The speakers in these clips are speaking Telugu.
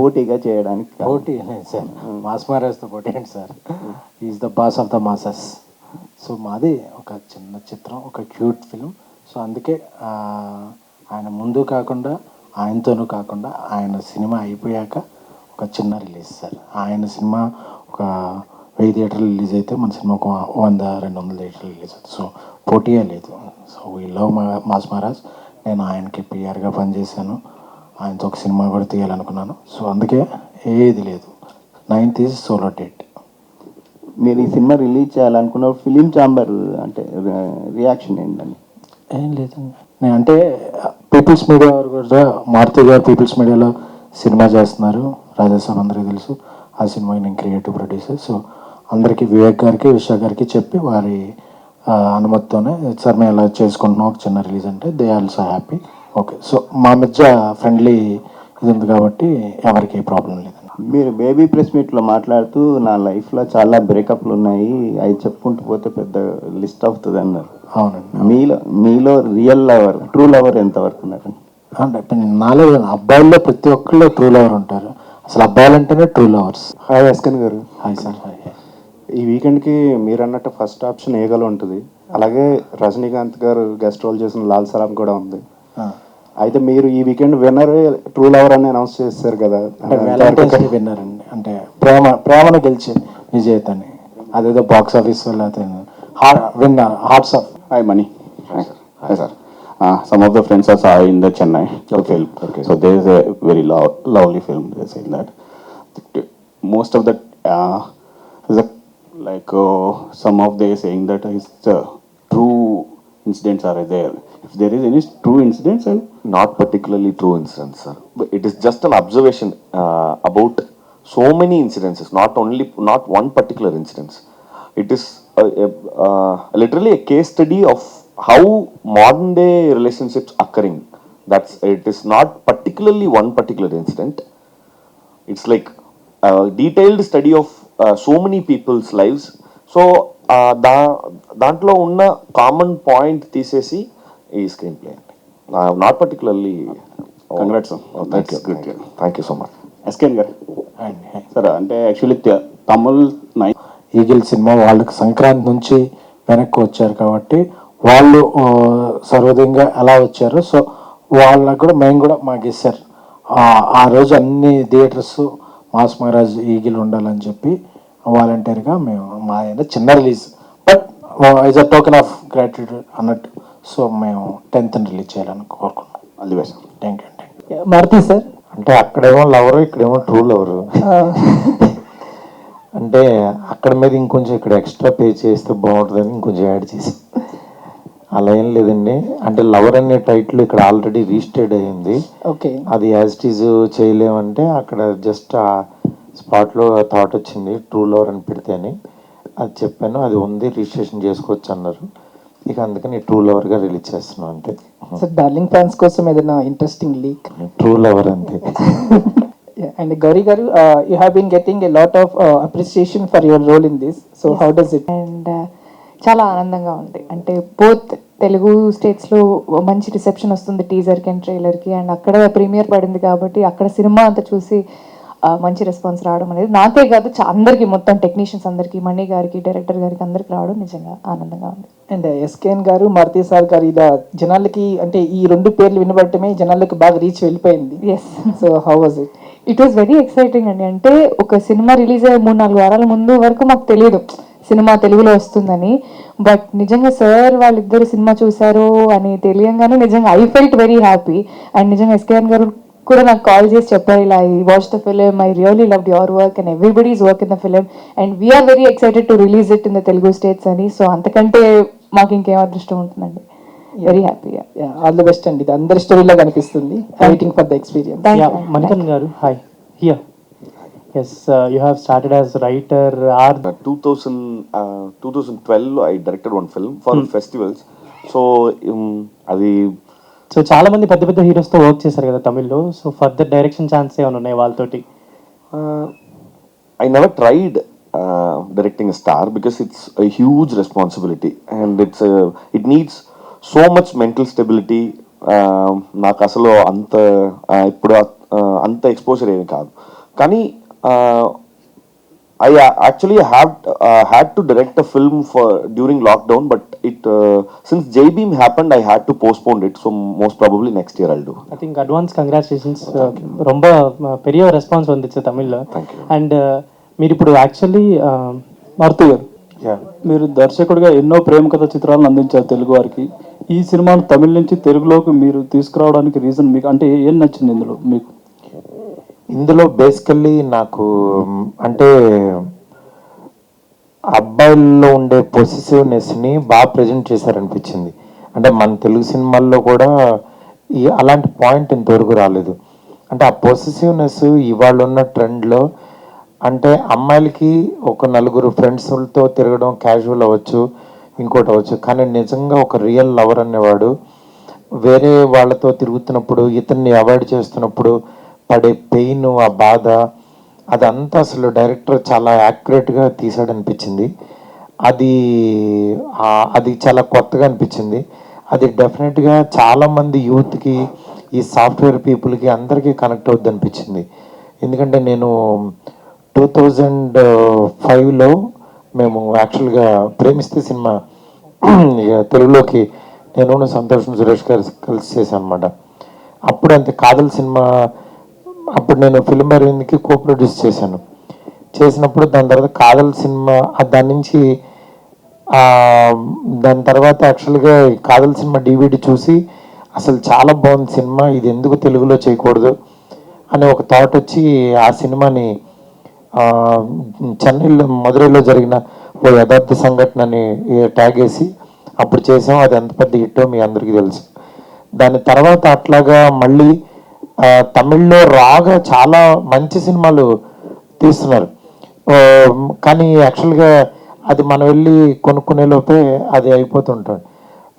పోటీగా చేయడానికి పోటీ సార్, మాస్ మహారాజ్తో పోటీ ఏంటి sir, is the boss of the masses. So మాది ఒక చిన్న చిత్రం, ఒక క్యూట్ ఫిల్మ్. సో అందుకే ఆయన ముందు కాకుండా, ఆయనతోనూ కాకుండా, ఆయన సినిమా అయిపోయాక ఒక చిన్న రిలీజ్ సార్. ఆయన సినిమా ఒక 1000 థియేటర్లు రిలీజ్ అయితే మన సినిమా ఒక 100-200 థియేటర్లు రిలీజ్ అవుతుంది. సో పోటీయే లేదు. So we love mass Maharaj. నేను ఆయనకి పిఆర్గా పనిచేశాను, ఆయనతో ఒక సినిమా కూడా తీయాలనుకున్నాను. సో అందుకే ఏది లేదు. 9th is solo date. మీరు ఈ సినిమా రిలీజ్ చేయాలనుకున్న ఫిలిం ఛాంబర్ అంటే రియాక్షన్ ఏంటండి? ఏం లేదండి, నేను అంటే పీపుల్స్ మీడియా వారు కూడా, మారుతి గారు పీపుల్స్ మీడియాలో సినిమా చేస్తున్నారు, రాజాసాబ్ అందరికీ తెలుసు. ఆ సినిమాకి నేను క్రియేటివ్ ప్రొడ్యూసర్. సో అందరికీ, వివేక్ గారికి, విశ్వ గారికి చెప్పి వారి అనుమతితోనే సార్ మేము ఇలా చేసుకుంటున్నాం ఒక చిన్న రిలీజ్ అంటే they also happy. Okay, so మా మధ్య ఫ్రెండ్లీ ఇది ఉంది కాబట్టి ఎవరికి ఏ ప్రాబ్లం లేదండి. మీరు బేబీ ప్రెస్ మీట్లో మాట్లాడుతూ నా లైఫ్లో చాలా బ్రేకప్లు ఉన్నాయి, అవి చెప్పుకుంటూ పోతే పెద్ద లిస్ట్ అవుతుంది అన్నారు. అవునండి. మీలో రియల్ లవర్, ట్రూ లవర్ ఎంతవరకు ఉన్నారు? అంటే ఇప్పుడు నాలో అబ్బాయిల్లో ప్రతి ఒక్కళ్ళు ట్రూ లవర్ ఉంటారు. అసలు అబ్బాయిలంటేనే ట్రూ లవర్స్. హాయ్ ఎస్కన్ గారు. Hi sir. హాయ్. ఈ వీకెండ్కి మీరు అన్నట్టు ఫస్ట్ ఆప్షన్ ఏగలు ఉంటుంది, అలాగే రజనీకాంత్ గారు గెస్ట్ రోల్ చేసిన లాల్ సలాం కూడా ఉంది. అయితే మీరు ఈ వీకెండ్ విన్నర్ ట్రూ లవర్ అని అనౌన్స్ చేస్తారు కదా, విన్నర్ అండి. అంటే ప్రేమను గెలిచి విజేతని, అదేదో box office winner hearts of. Hi, Mani. Hi, sir. Some of the friends are saw in the Chennai film. Okay. So there is a very lovely film. They say that most of the is a, like some of they saying that is true incidents are there. If there is any true incidents, and not particularly true incidents, sir. But it is just an observation about so many incidences. Not one particular incidents. It is literally a case study of how modern day relationships occurring. It is not particularly one particular incident. It's like a detailed study of so many people's lives. So దాంట్లో ఉన్న కామన్ పాయింట్ తీసేసి ఈ స్క్రీన్ ప్లే అండి, not particularly. Congrats. That's good. Thank you so much. ఎస్కెన్ గారు సార్, అంటే యాక్చువల్లీ తమిళ్ ఈగిల్ సినిమా వాళ్ళకి సంక్రాంతి నుంచి వెనక్కి వచ్చారు కాబట్టి వాళ్ళు సర్వోదయంగా ఎలా వచ్చారు, సో వాళ్ళకు కూడా మేము కూడా మాకు ఇస్తారు. ఆ రోజు అన్ని థియేటర్స్ మాస్ మహారాజ్ ఈగిల్ ఉండాలని చెప్పి వాలంటీర్గా మేము మా చిన్న release, but as a token of gratitude అన్నట్టు. సో మేము 10th రిలీజ్ చేయాలని కోరుకున్నాం. అది best. Thank you. Maruti sir, అంటే అక్కడేమో లవరు, ఇక్కడేమో ట్రూ లవరు. అంటే అక్కడ మీద ఇంకొంచెం ఇక్కడ ఎక్స్ట్రా పే చేస్తే బాగుంటుందని ఇంకొంచెం యాడ్ చేసి, అలా ఏం లేదండి. అంటే లవర్ అనే టైటిల్ ఇక్కడ ఆల్రెడీ రిజిస్టర్డ్ అయ్యింది. ఓకే, అది యాజ్ ఇట్ ఈజ్ చేయలేమంటే అక్కడ జస్ట్ ఆ స్పాట్లో థాట్ వచ్చింది ట్రూ లవర్ అని పెడితే అని. అది చెప్పాను, అది ఉంది, రిజిస్ట్రేషన్ చేసుకోవచ్చు అన్నారు. ఇక అందుకని ట్రూ లవర్గా రిలీజ్ చేస్తున్నాం అంతే. సార్ డార్లింగ్ ఫ్యాన్స్ కోసం ఏదైనా ఇంట్రెస్టింగ్ లీక్? ట్రూ లవర్ అంతే. అండ్ గౌరీ గారు, you have been getting a lot of appreciation for your role in this. So how does it? And చాలా ఆనందంగా ఉంది. అంటే బోత్ తెలుగు స్టేట్స్లో మంచి రిసెప్షన్ వస్తుంది టీజర్కి అండ్ ట్రైలర్కి, అండ్ అక్కడ ప్రీమియర్ పడింది కాబట్టి అక్కడ సినిమా అంతా చూసి మంచి రెస్పాన్స్ రావడం అనేది నాకే కాదు అందరికీ, మొత్తం టెక్నీషియన్స్ అందరికీ, మణి గారికి, డైరెక్టర్ గారికి అందరికి రావడం నిజంగా ఆనందంగా ఉంది. అండ్ ఎస్కేఎన్ గారు, మారుతి సార్ గారు, ఇలా జనాలకి అంటే ఈ రెండు పేర్లు వినబడటమే జనాలకి బాగా రీచ్ వెళ్ళిపోయింది. Yes. So how was it? It was very exciting అండి. అంటే ఒక సినిమా రిలీజ్ అయ్యే 3-4 వారాల ముందు వరకు మాకు తెలియదు సినిమా తెలుగులో వస్తుందని. బట్ నిజంగా సార్ వాళ్ళిద్దరు సినిమా చూశారు అని తెలియంగానే నిజంగా I felt very happy. And నిజంగా ఎస్కేఎన్ గారు కూడా నాకు కాల్ చేసి చెప్పారు, ఇలా I watch the film, I really loved your work and everybody's work in the film and we are very excited to release it in the Telugu states అని. సో అంతకంటే మాకు ఇంకేం అదృష్టం ఉంటుందండి. Very happy. All the best అండి. ఇది అందరి స్టోరీలో కనిపిస్తుంది. Waiting for the experience. Manikaran గారు, hi. Here. Yes, you have started as writer. 2012 I directed one film for festivals. So అది సో చాలా మంది పెద్ద పెద్ద హీరోస్తో వర్క్ చేశారు కదా తమిళ్లో. సో ఫర్దర్ డైరెక్షన్ ఛాన్స్ ఏమైనా ఉన్నాయి వాళ్ళతోటి? I never tried directing a star because it's a huge responsibility and it needs so much mental stability. నాకు అసలు అంత ఇప్పుడు అంత ఎక్స్పోజర్ ఏమి కాదు. కానీ I actually had to direct a film during lockdown, but since J-Beam happened, I had to postpone it. So most probably next year I'll do. I think advance congratulations. ரொம்ப பெரிய ரெஸ்பாన్స్ வந்துச்சு தமிழில். అండ్ మీరు ఇప్పుడు యాక్చువల్లీ మారుతి గారు, మీరు దర్శకుడిగా ఎన్నో ప్రేమ కథ చిత్రాలను అందించారు తెలుగు వారికి. ఈ సినిమాను తమిళ నుంచి తెలుగులోకి మీరు తీసుకురావడానికి రీజన్ మీకు అంటే ఏం నచ్చింది ఇందులో మీకు? ఇందులో బేసికల్లీ నాకు అంటే అబ్బాయిల్లో ఉండే పొసెసివ్నెస్ని బాగా ప్రజెంట్ చేశారనిపించింది. అంటే మన తెలుగు సినిమాల్లో కూడా అలాంటి పాయింట్ ఇంతవరకు రాలేదు. అంటే ఆ పొసెసివ్నెస్ ఇవాళ ఉన్న ట్రెండ్లో అంటే అమ్మాయిలకి ఒక నలుగురు ఫ్రెండ్స్తో తిరగడం క్యాజువల్ అవ్వచ్చు, ఇంకోటి అవ్వచ్చు, కానీ నిజంగా ఒక రియల్ లవర్ అనేవాడు వేరే వాళ్ళతో తిరుగుతున్నప్పుడు ఇతన్ని అవాయిడ్ చేస్తున్నప్పుడు పడే పెయిన్, ఆ బాధ, అదంతా అసలు డైరెక్టర్ చాలా యాక్యురేట్గా తీసాడనిపించింది. అది చాలా కొత్తగా అనిపించింది. అది డెఫినెట్గా చాలామంది యూత్కి, ఈ సాఫ్ట్వేర్ పీపుల్కి అందరికీ కనెక్ట్ అవుద్ది అనిపించింది. ఎందుకంటే నేను 2005లో మేము యాక్చువల్గా ప్రేమిస్తే సినిమా తెలుగులోకి నేను సంతోష్ సురేష్ గారు కలిసి చేశాను అనమాట. అప్పుడు అంతే కాదల్ సినిమా అప్పుడు నేను ఫిల్మ్ అరవింద్కి కో ప్రొడ్యూస్ చేసినప్పుడు దాని తర్వాత కాదల్ సినిమా దాని నుంచి దాని తర్వాత యాక్చువల్గా కాదల్ సినిమా డివిడి చూసి అసలు చాలా బాగుంది సినిమా, ఇది ఎందుకు తెలుగులో చేయకూడదు అనే ఒక థాట్ వచ్చి ఆ సినిమాని చెన్నైలో మదురైలో జరిగిన ఓ యథార్థ సంఘటనని ట్యాగ్ వేసి అప్పుడు చేసాం. అది ఎంత పెద్ద హిట్టో మీ అందరికీ తెలుసు. దాని తర్వాత అట్లాగా మళ్ళీ తమిళ్లో రాగా చాలా మంచి సినిమాలు తీస్తున్నారు. కానీ యాక్చువల్గా అది మనం వెళ్ళి కొనుక్కునే లోపే అది అయిపోతుంటుంది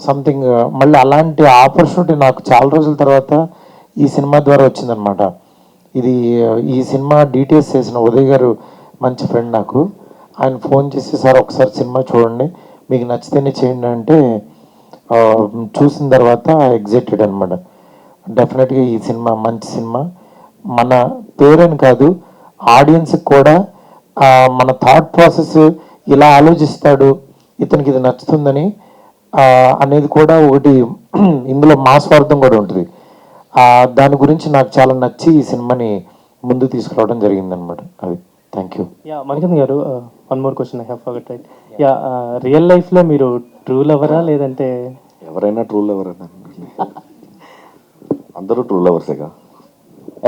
సంథింగ్. మళ్ళీ అలాంటి ఆపర్చునిటీ నాకు చాలా రోజుల తర్వాత ఈ సినిమా ద్వారా వచ్చిందనమాట. ఈ సినిమా డీటెయిల్స్ చేసిన ఉదయ్ గారు మంచి ఫ్రెండ్ నాకు. ఆయన ఫోన్ చేసి సార్ ఒకసారి సినిమా చూడండి, మీకు నచ్చితేనే చేయండి అంటే చూసిన తర్వాత ఎగ్జైటెడ్ అనమాట. డెఫినెట్గా ఈ సినిమా మంచి సినిమా. మన పేరని కాదు, ఆడియన్స్కి కూడా మన థాట్ ప్రాసెస్ ఇలా ఆలోచిస్తాడు, ఇతనికి ఇది నచ్చుతుందని అనేది కూడా ఒకటి ఇందులో మా స్వార్థం కూడా ఉంటుంది. దాని గురించి నాకు చాలా నచ్చి ఈ సినిమాని ముందు తీసుకురావడం జరిగిందనమాట. అది థ్యాంక్ యూ. యా మణికంద్ గారు, one more question I have forgot right. Yeah real లైఫ్లో మీరు ట్రూ లవరా లేదంటే? ఎవరైనా ట్రూ లవర్ అన్న, అందరూ ట్రూ లవర్సేగా.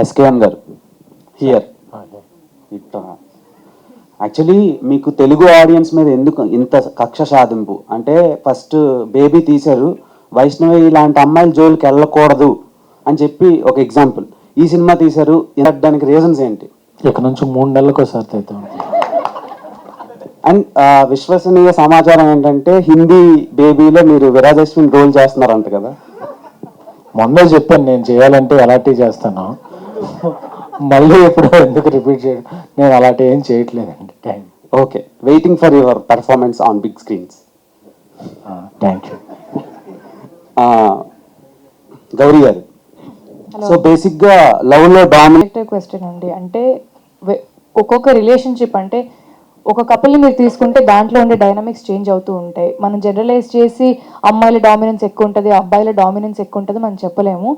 ఎస్కేఎన్ గారు హియర్. యాక్చువల్లీ మీకు తెలుగు ఆడియన్స్ మీద ఎందుకు ఇంత కక్ష సాధింపు అంటే, ఫస్ట్ బేబీ తీశారు, వైష్ణవి ఇలాంటి అమ్మాయిల జోలికి వెళ్ళకూడదు అని చెప్పి ఒక ఎగ్జాంపుల్. ఈ సినిమా తీశారు, దానికి రీజన్స్ ఏంటి? ఇక్కడ నుంచి 3 నెలలకు ఒకసారి అవుతాం. అండ్ విశ్వసనీయ సమాచారం ఏంటంటే హిందీ బేబీలో మీరు విరాజశ్విని రోల్ చేస్తున్నారంట కదా. మొన్నే చెప్పాను నేను చేయాలంటే అలాంటివి చేస్తాను, మళ్ళీ ఎప్పుడు ఎందుకు రిపీట్ చేయడం, నేను అలాంటి ఏం చేయట్లేదండి. Thank you. Okay, waiting for your performance on big screens. Thank you. Gauri గారు, సో బేసిక్గా లవ్లో డామినేట్ క్వశ్చన్ అండి. అంటే ఒక్కొక్క రిలేషన్షిప్ అంటే ఒక కపుల్ని మీరు తీసుకుంటే దాంట్లో ఉండే డైనమిక్స్ చేంజ్ అవుతూ ఉంటాయి. మనం జనరలైజ్ చేసి అమ్మాయిల డామినెన్స్ ఎక్కువ ఉంటుంది, అబ్బాయిల డామినెన్స్ ఎక్కువ ఉంటుంది మనం చెప్పలేము.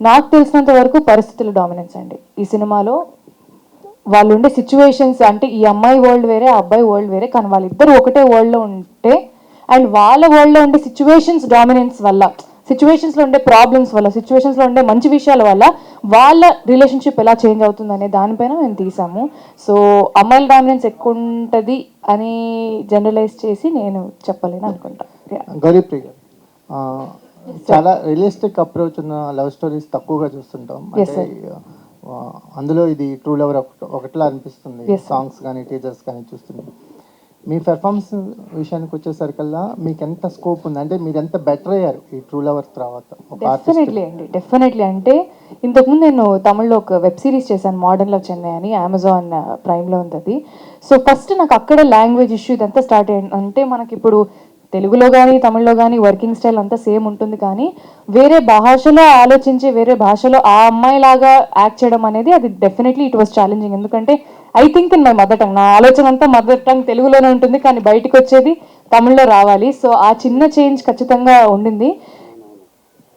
నాకు తెలిసినంత వరకు పరిస్థితుల డామినెన్స్ అండి ఈ సినిమాలో. వాళ్ళు ఉండే సిచ్యువేషన్స్ అంటే ఈ అమ్మాయి వరల్డ్ వేరే, ఆ అబ్బాయి వరల్డ్ వేరే, కానీ వాళ్ళిద్దరు ఒకటే వరల్డ్లో ఉంటే అండ్ వాళ్ళ వరల్డ్లో ఉండే సిచ్యువేషన్స్ డామినెన్స్ వల్ల, సిచ్యువేషన్స్లో ఉండే ప్రాబ్లమ్స్ వల్ల, సిచ్యువేషన్స్లో ఉండే మంచి విషయాల వల్ల వాళ్ళ రిలేషన్షిప్ ఎలా చేంజ్ అవుతుందనే దానిపైన మేము తీసాము. సో అమ్మాయిల డామినెన్స్ ఎక్కువ ఉంటుంది అని జనరలైజ్ చేసి నేను చెప్పలేను అనుకుంటా. గౌరీప్రియ గారు, చాలా రియలిస్టిక్ అప్రోచ్ ఉన్న లవ్ స్టోరీస్ తక్కువగా చూస్తుంటాం. అంటే అందులో ఇది ట్రూ లవర్ ఒకటిలా అనిపిస్తుంది. సాంగ్స్ కానీ టీజర్స్ కానీ చూస్తున్నాం. మీ పెర్ఫార్మెన్స్ విషయానికి వచ్చేసరికల్లా మీకు ఎంత స్కోప్ ఉంది, అంటే మీరు ఎంత బెటర్ అయ్యారు ఈ ట్రూ లవర్ తర్వాత? డెఫినెట్లీ అంటే ఇంతకుముందు నేను తమిళ్లో ఒక వెబ్ సిరీస్ చేశాను, మోడర్న్ లవ్ చెన్నై అని, అమెజాన్ ప్రైమ్లో ఉంది అది. సో ఫస్ట్ నాకు అక్కడ లాంగ్వేజ్ ఇష్యూ ఇదంతా స్టార్ట్ అయ్యింది. అంటే మనకి ఇప్పుడు తెలుగులో కానీ తమిళ్లో కానీ వర్కింగ్ స్టైల్ అంతా సేమ్ ఉంటుంది, కానీ వేరే భాషలో ఆలోచించి వేరే భాషలో ఆ అమ్మాయిలాగా యాక్ట్ చేయడం అనేది అది డెఫినెట్లీ ఇట్ వాస్ ఛాలెంజింగ్. ఎందుకంటే I think in my mother tongue, నా ఆలోచన అంతా మదర్ టంగ్ తెలుగులోనే ఉంటుంది, కానీ బయటకు వచ్చేది తమిళ్లో రావాలి. సో ఆ చిన్న చేంజ్ ఖచ్చితంగా ఉండింది.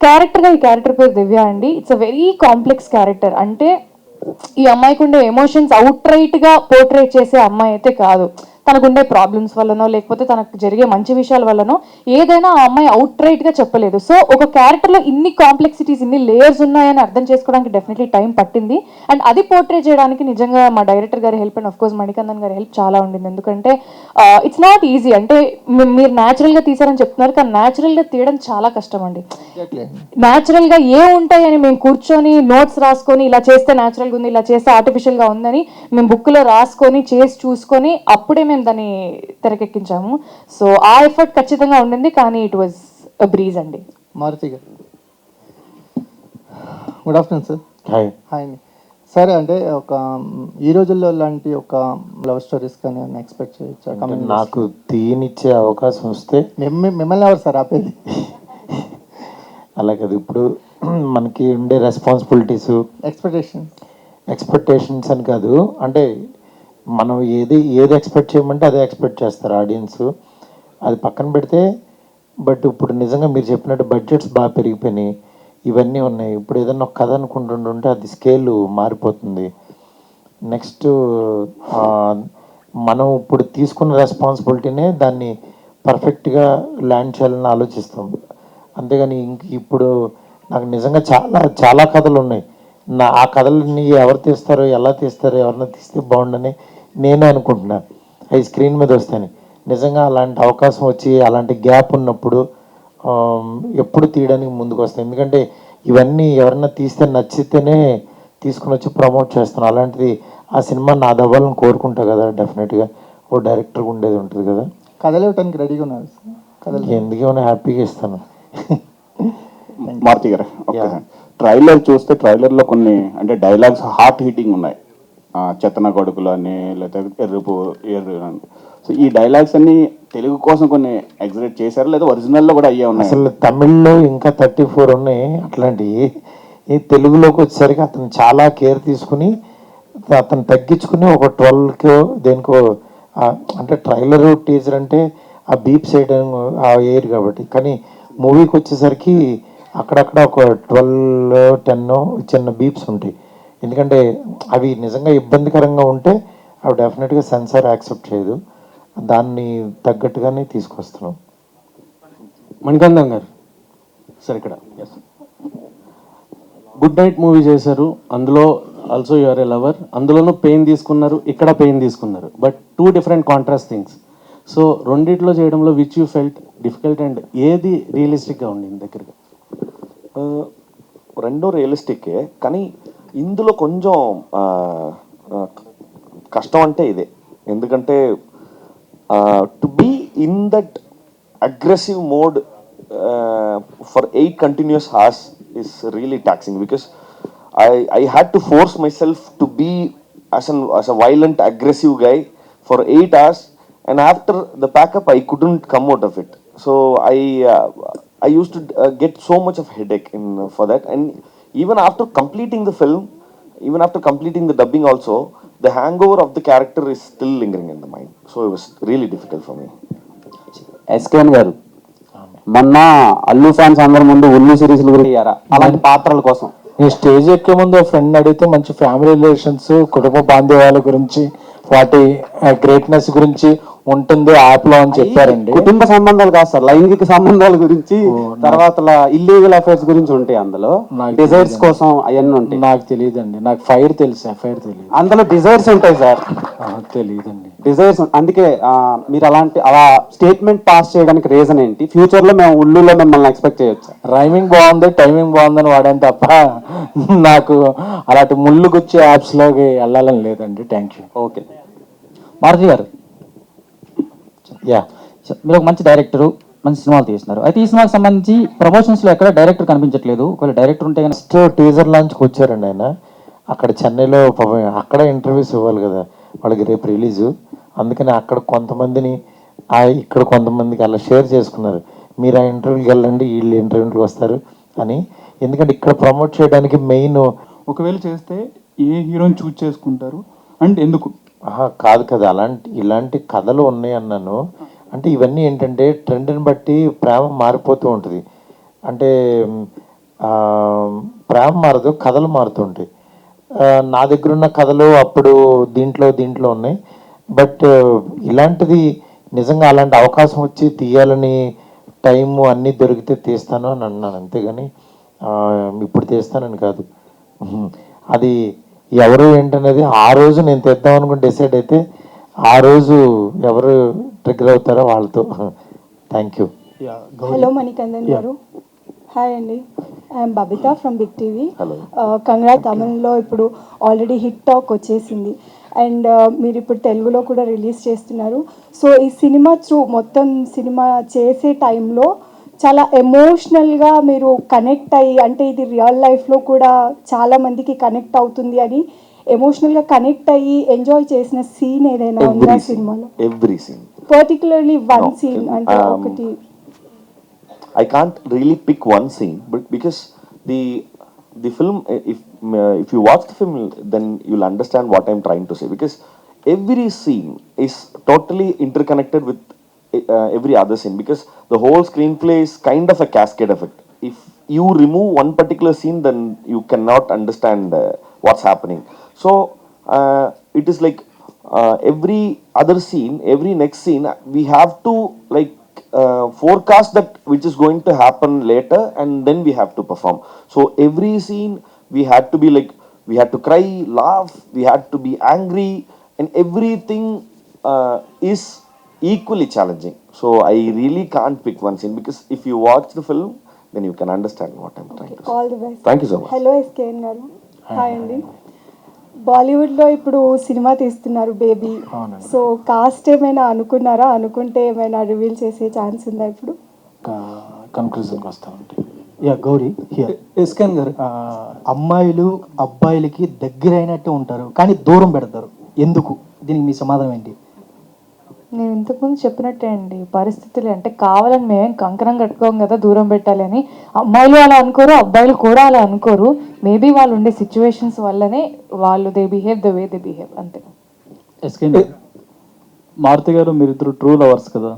క్యారెక్టర్గా ఈ క్యారెక్టర్ పేరు దివ్య అండి. It's a very complex character. అంటే ఈ అమ్మాయికి ఉండే ఎమోషన్స్ అవుట్ రైట్గా పోర్ట్రేట్ చేసే అమ్మాయి అయితే కాదు. తనకుండే ప్రాబ్లమ్స్ వల్లనో లేకపోతే తనకు జరిగే మంచి విషయాల వల్లనో ఏదైనా ఆ అమ్మాయి అవుట్ రైట్గా చెప్పలేదు. సో ఒక క్యారెక్టర్లో ఇన్ని కాంప్లెక్సిటీస్, ఇన్ని లేయర్స్ ఉన్నాయని అర్థం చేసుకోవడానికి డెఫినెట్లీ టైం పట్టింది. అండ్ అది పోర్ట్రేట్ చేయడానికి నిజంగా మా డైరెక్టర్ గారి help and of course Manikandan గారి హెల్ప్ చాలా ఉండింది. ఎందుకంటే ఇట్స్ నాట్ ఈజీ. అంటే మీరు న్యాచురల్గా తీసారని చెప్తున్నారు, కానీ న్యాచురల్గా తీయడం చాలా కష్టం అండి. న్యాచురల్గా ఏ ఉంటాయని మేము కూర్చొని నోట్స్ రాసుకొని ఇలా చేస్తే న్యాచురల్గా ఉంది, ఇలా చేస్తే ఆర్టిఫిషియల్గా ఉందని మేము బుక్లో రాసుకొని చేసి చూసుకొని అప్పుడే మేము దాన్ని తెరకెక్కించాము. సో ఆ ఎఫర్ట్ ఖచ్చితంగా ఉండింది, కానీ ఇట్ వాజ్ అ బ్రీజ్ అండి. మారుతి గారు, good afternoon sir. Hi. Hi అండి. సరే, అంటే ఒక ఈ రోజుల్లో లాంటి ఒక లవ్ స్టోరీస్ కానీ ఎక్స్పెక్ట్ చేయొచ్చా? నాకు తీనిచ్చే అవకాశం వస్తే మిమ్మల్ని ఎవరు సార్ ఆపేది? అలా కదా, ఇప్పుడు మనకి ఉండే రెస్పాన్సిబిలిటీస్, ఎక్స్పెక్టేషన్స్ అని కాదు. అంటే మనం ఏది ఎక్స్పెక్ట్ చేయమంటే అదే ఎక్స్పెక్ట్ చేస్తారు ఆడియన్స్. అది పక్కన పెడితే, బట్ ఇప్పుడు నిజంగా మీరు చెప్పినట్టు బడ్జెట్స్ బాగా పెరిగిపోయినాయి, ఇవన్నీ ఉన్నాయి. ఇప్పుడు ఏదన్నా ఒక కథ అనుకుంటుంటే అది స్కేల్ మారిపోతుంది. నెక్స్ట్ మనం ఇప్పుడు తీసుకున్న రెస్పాన్సిబిలిటీనే దాన్ని పర్ఫెక్ట్గా ల్యాండ్ చేయాలని ఆలోచిస్తాం. అంతేగాని ఇప్పుడు నాకు నిజంగా చాలా కథలు ఉన్నాయి. ఆ కథలని ఎవరు తీస్తారో, ఎలా తీస్తారో, ఎవరన్నా తీస్తే బాగుండని నేనే అనుకుంటున్నా. అవి స్క్రీన్ మీద వస్తాయని. నిజంగా అలాంటి అవకాశం వచ్చి అలాంటి గ్యాప్ ఉన్నప్పుడు ఎప్పుడు తీయడానికి ముందుకు వస్తాయి. ఎందుకంటే ఇవన్నీ ఎవరన్నా తీస్తే నచ్చితేనే తీసుకుని వచ్చి ప్రమోట్ చేస్తాను. అలాంటిది ఆ సినిమా నాది అవ్వాలని కోరుకుంటా కదా. డెఫినెట్గా ఓ డైరెక్టర్గా ఉండేది ఉంటుంది కదా. కథలు ఇవ్వడానికి రెడీగా ఉన్నారు సార్? ఎందుకేమైనా హ్యాపీగా ఇస్తాను. మారుతి గారు, ట్రైలర్ చూస్తే ట్రైలర్లో కొన్ని అంటే డైలాగ్స్ హార్ట్ హీటింగ్ ఉన్నాయి. చెత్తన కొడుకులు అని, లేకపోతే ఎర్రు అని. సో ఈ డైలాగ్స్ అన్ని తెలుగు కోసం కొన్ని ఎగ్జిక్యూట్ చేశారు, లేదా ఒరిజినల్లో కూడా అయ్యే ఉన్నాయి? అసలు తమిళ్లో ఇంకా 34 ఉన్నాయి అట్లాంటివి. ఈ తెలుగులోకి వచ్చేసరికి అతను చాలా కేర్ తీసుకుని అతను తగ్గించుకుని ఒక 12కో దేనికో, అంటే ట్రైలర్ టీజర్ అంటే ఆ బీప్ సైడ్ ఆ ఎయిర్ కాబట్టి. కానీ మూవీకి వచ్చేసరికి అక్కడక్కడ ఒక 12-10 చిన్న బీప్స్ ఉంటాయి. ఎందుకంటే అవి నిజంగా ఇబ్బందికరంగా ఉంటే అవి డెఫినెట్గా సెన్సార్ యాక్సెప్ట్ చేయదు. దాన్ని తగ్గట్టుగానే తీసుకొస్తున్నాం. మణికందన్ గారు సార్, ఇక్కడ గుడ్ నైట్ మూవీ చేశారు, అందులో ఆల్సో యూఆర్ ఏ లవర్, అందులోనూ పెయిన్ తీసుకున్నారు, ఇక్కడ పెయిన్ తీసుకున్నారు, but 2 different contrast things. So రెండిట్లో చేయడంలో which you felt difficult and ఏది రియలిస్టిక్గా ఉండింది దగ్గరగా? రెండో రియలిస్టిక్కే, కానీ ఇందులో కొంచెం కష్టం అంటే ఇదే. ఎందుకంటే to be in that aggressive mode for 8 continuous hours is really taxing, because I had to force myself to be as a violent, aggressive guy for 8 hours, and after the pack-up I couldn't come out of it. So I used to get so much of headache for that, and even after completing the film, even after completing the dubbing also, the hangover of the character is still lingering in the mind. So it was really difficult for me. SKN గారు, మొన్న అల్లు ఫ్యాన్స్ అందరి ముందు ఉల్లు సిరీస్లు గురించి అలాంటి పాత్రల కోసం ఈ స్టేజ్ ఎక్కే ముందు ఫ్రెండ్ అడిగితే మంచి ఫ్యామిలీ రిలేషన్స్, కుటుంబ బాంధవ్యాల గురించి, వాటి గ్రేట్నెస్ గురించి ఉంటుంది యాప్ లో అని చెప్పారండి. కుటుంబ సంబంధాలు కాదు సార్, లైంగిక సంబంధాల గురించి, తర్వాత ఇల్లీగల్ అఫైర్స్ గురించి ఉంటాయి అందులో. డిజైర్స్ కోసం అవన్నీ ఉంటాయి. నాకు తెలియదండి, నాకు ఫైర్ తెలుసు, ఎఫ్ఐఆర్ తెలియదు. అందులో డిజైర్స్ ఉంటాయి సార్. తెలియదండి డిజైర్స్. అందుకే మీరు అలా స్టేట్మెంట్ పాస్ చేయడానికి రీజన్ ఏంటి? ఫ్యూచర్ లో మేము ఉల్లులో మిమ్మల్ని ఎక్స్పెక్ట్ చేయొచ్చు? రైమింగ్ బాగుంది, టైమింగ్ బాగుందని వాడాను తప్ప నాకు అలాంటి ముళ్ళు గుచ్చి యాప్స్ లోకి వెళ్ళాలని లేదండి. Thank you. ఓకే. మారుతి గారు, మీరు ఒక మంచి డైరెక్టరు, మంచి సినిమాలు తీస్తున్నారు. అయితే ఈ సినిమాకి సంబంధించి ప్రమోషన్స్ లో ఎక్కడ డైరెక్టర్ కనిపించట్లేదు. ఒకవేళ డైరెక్టర్ ఉంటే నెక్స్ట్ టీజర్ లాంచ్కి వచ్చారండి ఆయన. అక్కడ చెన్నైలో అక్కడ ఇంటర్వ్యూస్ ఇవ్వాలి కదా వాళ్ళకి, రేపు రిలీజు. అందుకని అక్కడ కొంతమందిని ఇక్కడ కొంతమందికి అలా షేర్ చేసుకున్నారు, మీరు ఆ ఇంటర్వ్యూకి వెళ్ళండి, వీళ్ళు ఇంటర్వ్యూకి వస్తారు అని. ఎందుకంటే ఇక్కడ ప్రమోట్ చేయడానికి మెయిన్ ఒకవేళ చేస్తే ఏ హీరోని చూజ్ చేసుకుంటారు అండ్ ఎందుకు? కాదు కదా, ఇలాంటి కథలు ఉన్నాయి అన్నాను. అంటే ఇవన్నీ ఏంటంటే ట్రెండ్ని బట్టి ప్రేమ మారిపోతూ ఉంటుంది. అంటే ప్రేమ మారదు, కథలు మారుతుంటాయి. నా దగ్గర ఉన్న కథలు అప్పుడు దీంట్లో ఉన్నాయి. బట్ ఇలాంటిది నిజంగా అలాంటి అవకాశం వచ్చి తీయాలని టైము అన్నీ దొరికితే తీస్తాను అని అన్నాను, అంతేగాని ఇప్పుడు తీస్తానని కాదు. అది ఎవరు ఏంటనేది ఆ రోజు నేను తెద్దాం అనుకుని డిసైడ్ అయితే ఆ రోజు ఎవరు ట్రిగ్గర్ అవుతారో వాళ్ళతో. Thank you. హలో మణికందన్ గారు. హాయ్ అండి, I'm Babitha from big TV. Congrat, తమిళ్లో ఇప్పుడు ఆల్రెడీ హిట్ టాక్ వచ్చేసింది అండ్ మీరు ఇప్పుడు తెలుగులో కూడా రిలీజ్ చేస్తున్నారు. సో ఈ సినిమా మొత్తం సినిమా చేసే టైంలో చాలా ఎమోషనల్గా మీరు కనెక్ట్ అయ్యి, అంటే ఇది రియల్ లైఫ్లో కూడా చాలామందికి కనెక్ట్ అవుతుంది అని ఎమోషనల్గా కనెక్ట్ అయ్యి ఎంజాయ్ చేసిన సీన్ ఏదైనా ఉందా సినిమాలో? Every scene, particularly one scene అంటే ఒకటి. I can't really pick one scene, but because the film, if you watch the film, then you'll understand what I'm trying to say. Because every scene is totally interconnected with every other scene. Because the whole screenplay is kind of a cascade effect. If you remove one particular scene, then you cannot understand what's happening. So it is like every other scene, every next scene, we have to like forecast that which is going to happen later, and then we have to perform. So every scene we had to be like, we had to cry, laugh, we had to be angry, and everything is equally challenging. So I really can't pick one scene, because if you watch the film, then you can understand what I'm trying to say. All the best. Thank you so much. Hello SKN గారు. హాయ్ అండి. బాలీవుడ్లో ఇప్పుడు సినిమా తీస్తున్నారు బేబీ. సో కాస్ట్ ఏమైనా అనుకున్నారా? అనుకుంటే ఏమైనా రివీల్ చేసే ఛాన్స్ ఉందా ఇప్పుడు? కన్క్లూజన్కి వస్తానండి. Yeah Gauri here. ఎస్కేఎన్ గారు, అమ్మాయిలు అబ్బాయిలకి దగ్గర అయినట్టు ఉంటారు కానీ దూరం పెడతారు, ఎందుకు? దీనికి మీ సమాధానం ఏంటి? నేను ఇంతకుముందు చెప్పినట్టే అండి, పరిస్థితులు అంటే కావాలని మేమేం కంకణం కట్టుకోం కదా దూరం పెట్టాలి అని. అమ్మాయిలు అలా అనుకోరు, అబ్బాయిలు కూడా అలా అనుకోరు. మేబీ వాళ్ళు ఉండే సిచ్యువేషన్స్ వల్లనే వాళ్ళు they behave the way they behave, అంతే. మారుతి గారు, మీరిద్దరు ట్రూ లవర్స్ కదా.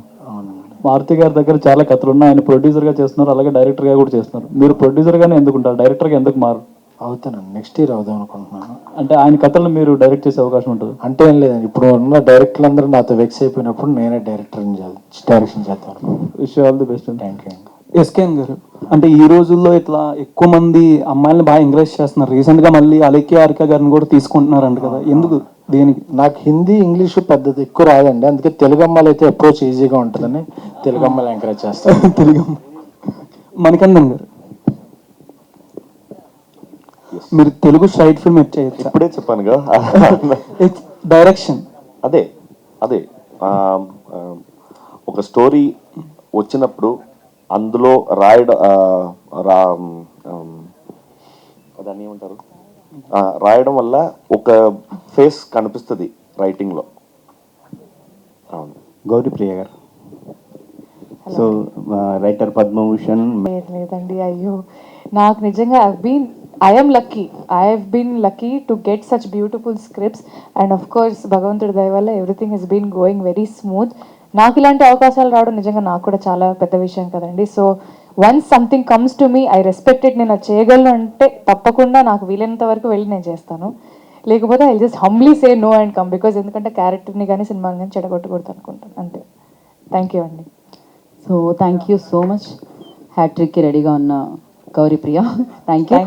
మారుతి గారి దగ్గర చాలా కథలు ఉన్నాయి, ఆయన ప్రొడ్యూసర్గా చేస్తున్నారు, అలాగే డైరెక్టర్గా కూడా చేస్తున్నారు. మీరు ప్రొడ్యూసర్గానే ఎందుకుంటారు, డైరెక్టర్గా ఎందుకు మారు? అవుతానండి, నెక్స్ట్ ఇయర్ అవుదాం అనుకుంటున్నాను. అంటే ఆయన కథలను మీరు డైరెక్ట్ చేసే అవకాశం ఉంటుంది? అంటే ఏం లేదండి, ఇప్పుడు ఉన్న డైరెక్టర్లు అందరూ నాతో వెక్స్ అయిపోయినప్పుడు నేనే డైరెక్షన్ చేస్తాను. Wish all the best. Thank you. SKN గారు, అంటే ఈ రోజుల్లో ఇట్లా ఎక్కువ మంది అమ్మాయిలను బాగా ఎంకరేజ్ చేస్తున్నారు. రీసెంట్గా మళ్ళీ అలేఖ్య హారిక గారిని కూడా తీసుకుంటున్నారంట కదా, ఎందుకు? దేనికి? నాకు హిందీ ఇంగ్లీషు పెద్దది ఎక్కువ రాదండి, అందుకే తెలుగు అమ్మాయిలు అయితే అప్రోచ్ ఈజీగా ఉంటుందని తెలుగు అమ్మాయిలు ఎంకరేజ్ చేస్తాను. తెలుగు మణికందన్ గారు, మీరు తెలుగు స్ట్రైట్ ఫిల్మ్ చేయొచ్చు? ఇప్పుడే చెప్పానుగా డైరెక్షన్. అదే ఒక స్టోరీ వచ్చినప్పుడు అందులో దాన్ని ఏమంటారు, రాయడం వల్ల ఒక ఫేస్ కనిపిస్తుంది రైటింగ్లో. గౌరీ ప్రియ గారు, సో రైటర్ పద్మభూషణ్. లేదండి, అయ్యో నాకు నిజంగా I have been lucky to get such beautiful scripts, and of course భగవంతుడి దయ వల్ల everything has been going very smooth. నాకు ఇలాంటి అవకాశాలు రావడం నిజంగా నాకు కూడా చాలా పెద్ద విషయం కదండి. So once something comes to me, I respect it. నేను అది చేయగలను అంటే తప్పకుండా నాకు వీలైనంత వరకు వెళ్ళి నేను చేస్తాను, లేకపోతే I just humbly say no and come, because ఎందుకంటే క్యారెక్టర్ని కానీ సినిమాని కానీ చెడగొట్టకూడదు అనుకుంటాను, అంతే. థ్యాంక్ యూ అండి. So thank you so much. హ్యాట్రిక్కి రెడీగా ఉన్న గౌరీ ప్రియ, థ్యాంక్ యూ.